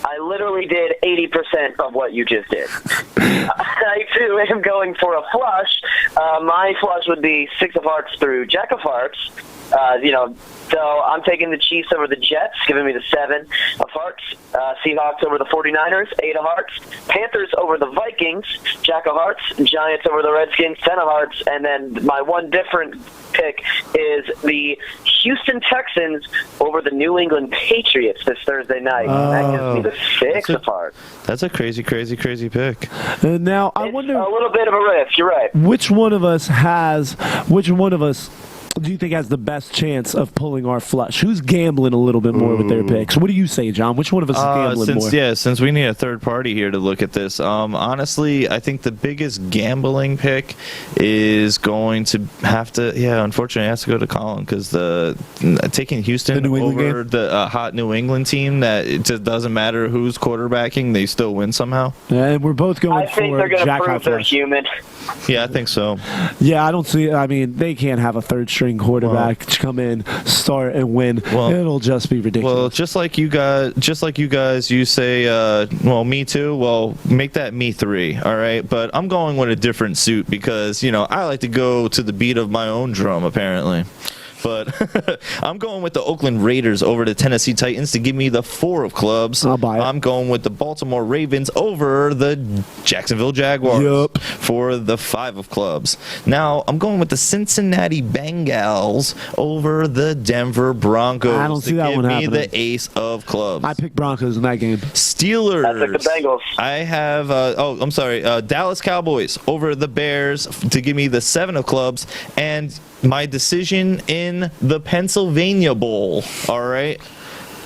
I literally did 80% of what you just did. I, too, am going for a flush. My flush would be 6 of hearts through jack of hearts. So I'm taking the Chiefs over the Jets, giving me the 7 of hearts. Seahawks over the 49ers, 8 of hearts. Panthers over the Vikings, jack of hearts. Giants over the Redskins, 10 of hearts. And then my one different pick is the Houston Texans over the New England Patriots this Thursday night. That gives me the 6 of hearts. That's a crazy pick. Now, I wonder, a little bit of a risk, you're right. Which one of us do you think has the best chance of pulling our flush? Who's gambling a little bit more with their picks? What do you say, John? Which one of us is gambling more? Yeah, since we need a third party here to look at this, honestly, I think the biggest gambling pick is going to have to, unfortunately, it has to go to Colin, because taking Houston over the hot New England team that it just doesn't matter who's quarterbacking, they still win somehow. Yeah, and we're both going for Jack High. I think they're going to prove they're human. Yeah, I think so. Yeah, I don't see. I mean, they can't have a third-string quarterback come in, start, and win. It'll just be ridiculous. Well, just like you guys, you say, me too. Well, make that me 3. All right, but I'm going with a different suit because I like to go to the beat of my own drum, apparently. But I'm going with the Oakland Raiders over the Tennessee Titans to give me the 4 of clubs. I'll buy it. I'm going with the Baltimore Ravens over the Jacksonville Jaguars for the 5 of clubs. Now, I'm going with the Cincinnati Bengals over the Denver Broncos. I don't see that one happening. To give me the ace of clubs. I picked Broncos in that game. Steelers. I took the Bengals. I have, Dallas Cowboys over the Bears to give me the 7 of clubs. And my decision in the Pennsylvania Bowl, all right?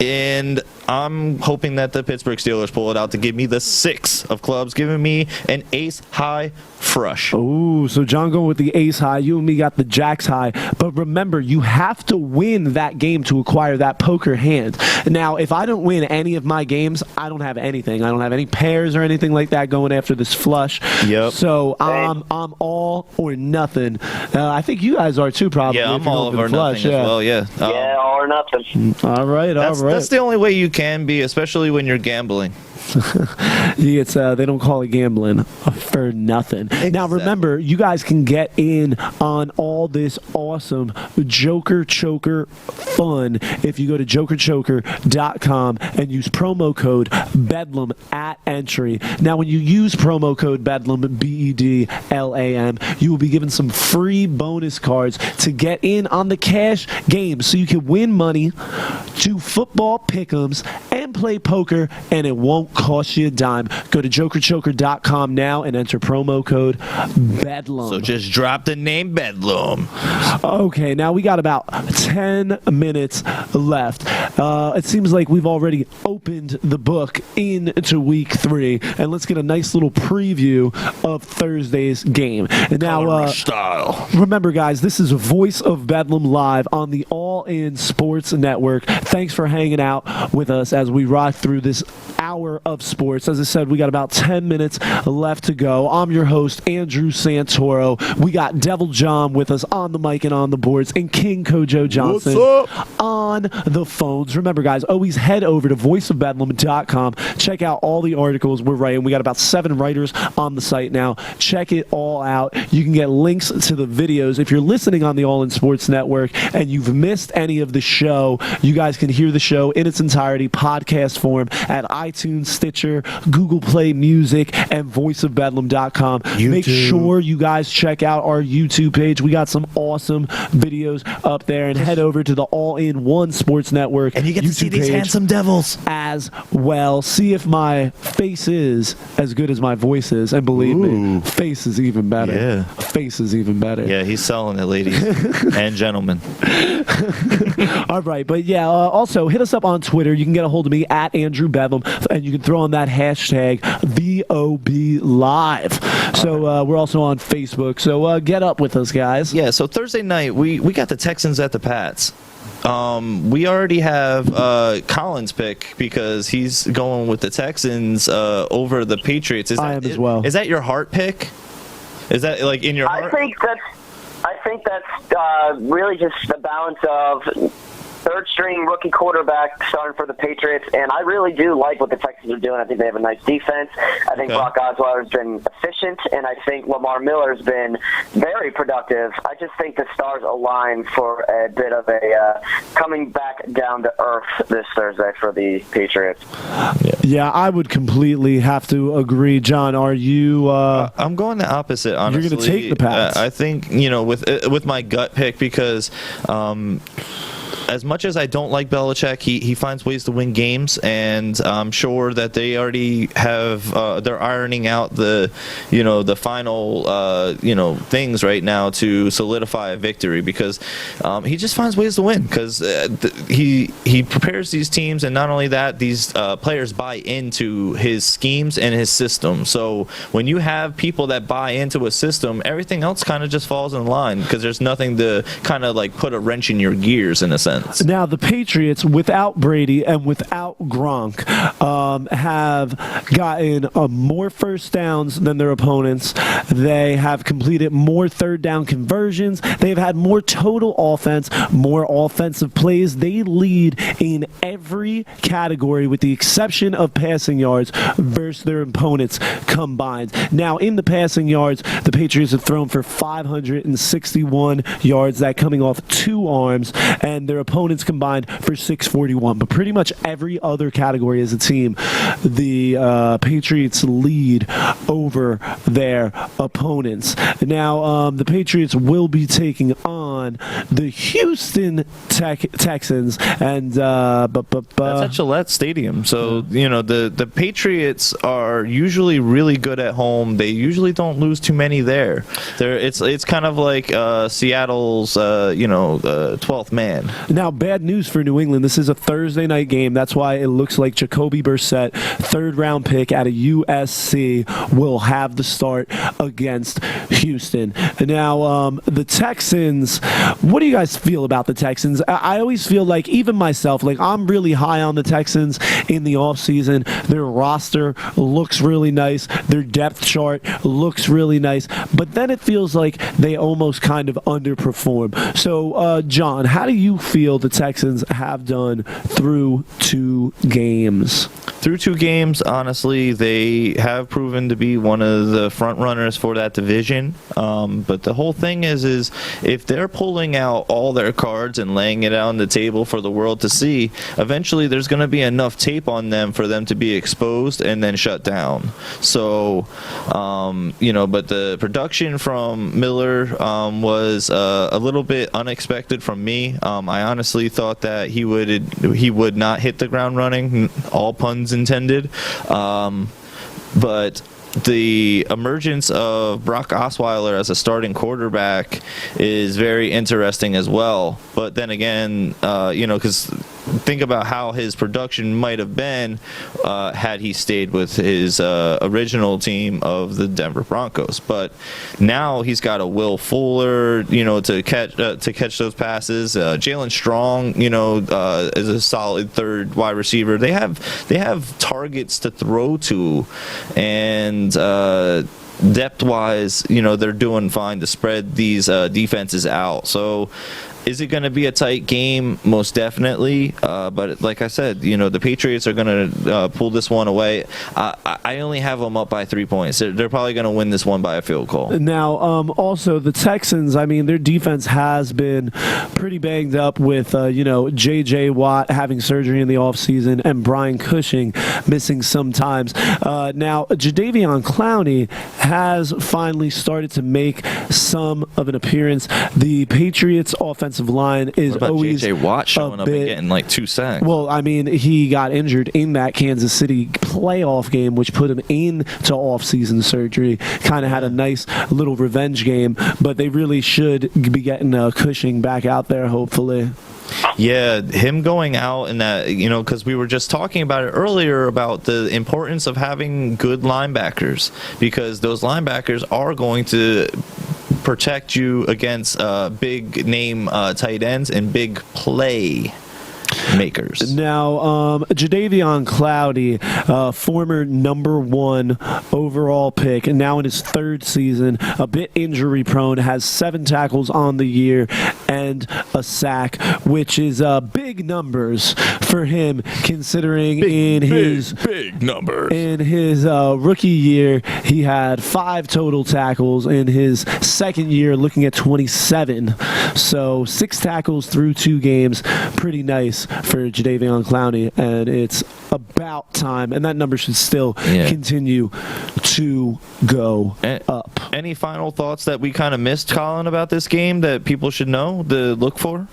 And I'm hoping that the Pittsburgh Steelers pull it out to give me the 6 of clubs, giving me an ace high frush. Ooh, so John going with the ace high. You and me got the jacks high. But remember, you have to win that game to acquire that poker hand. Now, if I don't win any of my games, I don't have anything. I don't have any pairs or anything like that going after this flush. Yep. So I'm all or nothing. I think you guys are too, probably. Yeah, if I'm you're all going of for the or nothing flush, as well, yeah. Yeah, all or nothing. All right, all right. That's the only way you can be, especially when you're gambling. It's they don't call it gambling for nothing. Exactly. Now remember, you guys can get in on all this awesome Joker Choker fun if you go to jokerchoker.com and use promo code Bedlam at entry. Now when you use promo code Bedlam, BEDLAM, you will be given some free bonus cards to get in on the cash games so you can win money, do football pick'ems, and play poker, and it won't cost you a dime. Go to jokerchoker.com now and enter promo code Bedlam. So just drop the name Bedlam. Okay, now we got about 10 minutes left. It seems like we've already opened the book into week 3, and let's get a nice little preview of Thursday's game. And now, style. remember, guys, this is Voice of Bedlam live on the All In Sports Network. Thanks for hanging out with us as we rock through this hour of sports. As I said, we got about 10 minutes left to go. I'm your host, Andrew Santoro. We got Devil John with us on the mic and on the boards, and King Kojo Johnson on the phones. Remember, guys, always head over to voiceofbedlam.com. Check out all the articles we're writing. We got about 7 writers on the site now. Check it all out. You can get links to the videos. If you're listening on the All In Sports Network and you've missed any of the show, you guys can hear the show in its entirety, podcast form, at iTunes, Stitcher, Google Play Music, and voiceofbedlam.com. Make sure you guys check out our YouTube page. We got some awesome videos up there, and head over to the All-in-One Sports Network And you get to see YouTube these page handsome devils. as well. See if my face is as good as my voice is, and believe me, face is even better. Yeah. Face is even better. Yeah, he's selling it, ladies and gentlemen. All right, but yeah, also hit us up on Twitter. You can get a hold of me at Andrew Bedlam, and you can throw on that hashtag VoB Live. So we're also on Facebook. So get up with us, guys. Yeah, so Thursday night, we got the Texans at the Pats. We already have Collins' pick because he's going with the Texans over the Patriots. I am as well. Is that your heart pick? Is that like in your heart? I think that's really just the balance of third-string rookie quarterback starting for the Patriots, and I really do like what the Texans are doing. I think they have a nice defense. I think Brock Osweiler's been efficient, and I think Lamar Miller's been very productive. I just think the stars align for a bit of a coming back down to earth this Thursday for the Patriots. Yeah, I would completely have to agree. John, are you... I'm going the opposite, honestly. You're going to take the Pats. I think, with my gut pick, because as much as I don't like Belichick, he finds ways to win games, and I'm sure that they already have they're ironing out the final things right now to solidify a victory, because he just finds ways to win, because he prepares these teams, and not only that, these players buy into his schemes and his system. So when you have people that buy into a system, everything else kind of just falls in line, because there's nothing to kind of like put a wrench in your gears, in a sense. Now, the Patriots, without Brady and without Gronk, have gotten more first downs than their opponents. They have completed more third down conversions. They've had more total offense, more offensive plays. They lead in every category with the exception of passing yards versus their opponents combined. Now, in the passing yards, the Patriots have thrown for 561 yards, that coming off 2 arms, and their opponents combined for 641. But pretty much every other category as a team, the Patriots lead over their opponents. Now, the Patriots will be taking on the Houston Texans, and that's at Gillette Stadium. So the Patriots are usually really good at home. They usually don't lose too many there. It's kind of like Seattle's 12th man. Now, bad news for New England. This is a Thursday night game. That's why it looks like Jacoby Brissett, third-round pick out of USC, will have the start against Houston. Now, the Texans, what do you guys feel about the Texans? I always feel like, even myself, like I'm really high on the Texans in the offseason. Their roster looks really nice. Their depth chart looks really nice. But then it feels like they almost kind of underperform. So, John, how do you feel the Texans have done through 2 games? Through 2 games, honestly, they have proven to be one of the front runners for that division. But the whole thing is if they're pulling out all their cards and laying it out on the table for the world to see, eventually there's going to be enough tape on them for them to be exposed and then shut down. So, but the production from Miller was a little bit unexpected from me. I honestly thought that he would not hit the ground running, all puns intended. But the emergence of Brock Osweiler as a starting quarterback is very interesting as well. But then again, because think about how his production might have been had he stayed with his original team of the Denver Broncos. But now he's got a Will Fuller, to catch those passes. Jalen Strong, is a solid third wide receiver. They have targets to throw to, and depth-wise, they're doing fine to spread these defenses out. So, is it going to be a tight game? Most definitely. But like I said, the Patriots are going to pull this one away. I only have them up by 3 points. They're probably going to win this one by a field goal. Now, also the Texans, their defense has been pretty banged up with, J.J. Watt having surgery in the offseason and Brian Cushing missing sometimes. Now, Jadeveon Clowney has finally started to make some of an appearance. The Patriots' offensive line is always J.J. Watt showing up and getting like 2 sacks. Well, he got injured in that Kansas City playoff game, which put him into off-season surgery. Kind of had a nice little revenge game, but they really should be getting Cushing back out there, hopefully. Yeah, him going out in that, because we were just talking about it earlier about the importance of having good linebackers, because those linebackers are going to protect you against big name tight ends and big play makers. Now, Jadeveon Clowney, former number 1 overall pick, and now in his 3rd season, a bit injury prone, has 7 tackles on the year and a sack, which is big numbers for him, considering in his rookie year he had 5 total tackles. In his 2nd year, looking at 27. So 6 tackles through 2 games, pretty nice for Jadeveon Clowney, and it's about time, and that number should still continue to go up. Any final thoughts that we kind of missed, Colin, about this game that people should know to look for?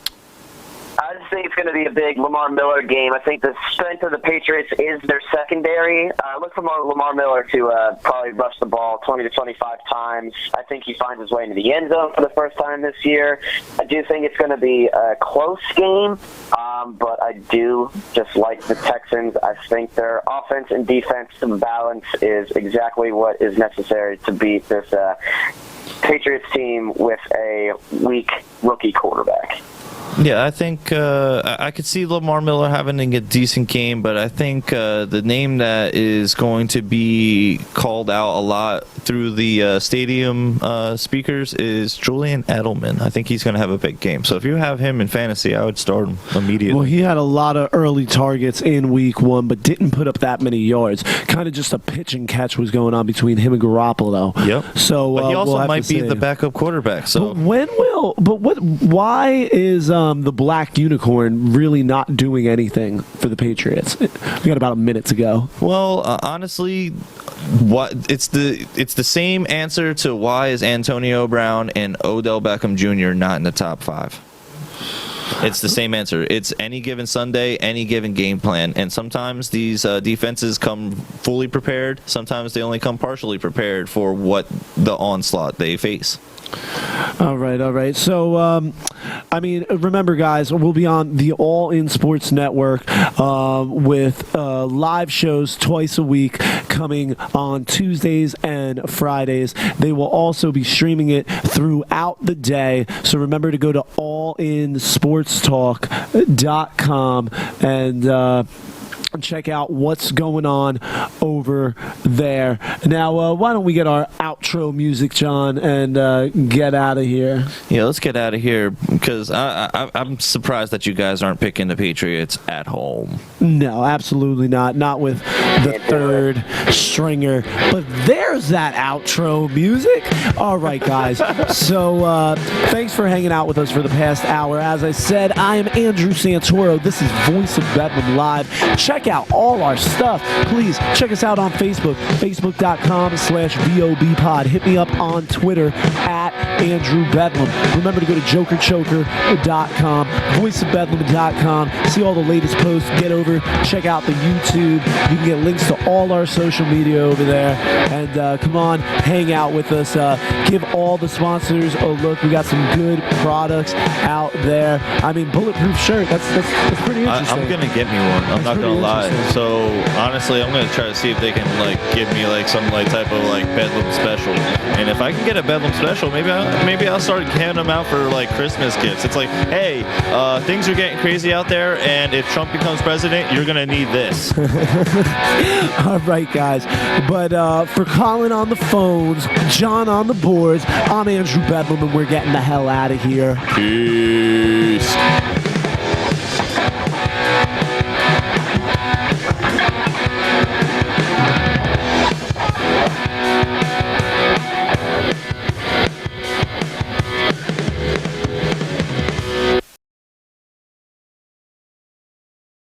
I just think it's going to be a big Lamar Miller game. I think the strength of the Patriots is their secondary. Look for Lamar Miller to probably rush the ball 20 to 25 times. I think he finds his way into the end zone for the first time this year. I do think it's going to be a close game, but I do just like the Texans. I think their offense and defense balance is exactly what is necessary to beat this Patriots team with a weak rookie quarterback. Yeah, I think I could see Lamar Miller having a decent game, but I think the name that is going to be called out a lot through the stadium speakers is Julian Edelman. I think he's going to have a big game. So if you have him in fantasy, I would start him immediately. Well, he had a lot of early targets in week 1, but didn't put up that many yards. Kind of just a pitch and catch was going on between him and Garoppolo. Yep. So, but he also might be see. the backup quarterback. So why is the black unicorn really not doing anything for the Patriots? We got about a minute to go. Well, honestly, it's the same answer to why is Antonio Brown and Odell Beckham Jr. not in the top 5. It's the same answer. It's any given Sunday, any given game plan. And sometimes these defenses come fully prepared. Sometimes they only come partially prepared for what the onslaught they face. All right. So, remember, guys, we'll be on the All In Sports Network with live shows twice a week coming on Tuesdays and Fridays. They will also be streaming it throughout the day. So remember to go to allinsportstalk.com and check out what's going on over there. Now, why don't we get our outro music, John, and get out of here? Yeah, let's get out of here because I'm surprised that you guys aren't picking the Patriots at home. No, absolutely not. Not with the third stringer. But there's that outro music. All right, guys. So thanks for hanging out with us for the past hour. As I said, I am Andrew Santoro. This is Voice of Bedlam Live. Check out all our stuff. Please check us out on Facebook, facebook.com/VoB Pod. Hit me up on Twitter at Andrew Bedlam. Remember to go to jokerchoker.com, voiceofbedlam.com. See all the latest posts. Get over, check out the YouTube. You can get links to all our social media over there. And come on, hang out with us. Give all the sponsors a look. We got some good products out there. I mean, bulletproof shirt. That's pretty interesting. I'm gonna get me one. I'm not gonna lie. So honestly, I'm gonna try to see if they can give me some type of Bedlam special. And if I can get a Bedlam special, maybe I'll start handing them out for Christmas gifts. It's like, hey, things are getting crazy out there, and if Trump becomes president, you're gonna need this. All right, guys. But for Colin on the phones, John on the boards, I'm Andrew Bedlam, and we're getting the hell out of here. Peace.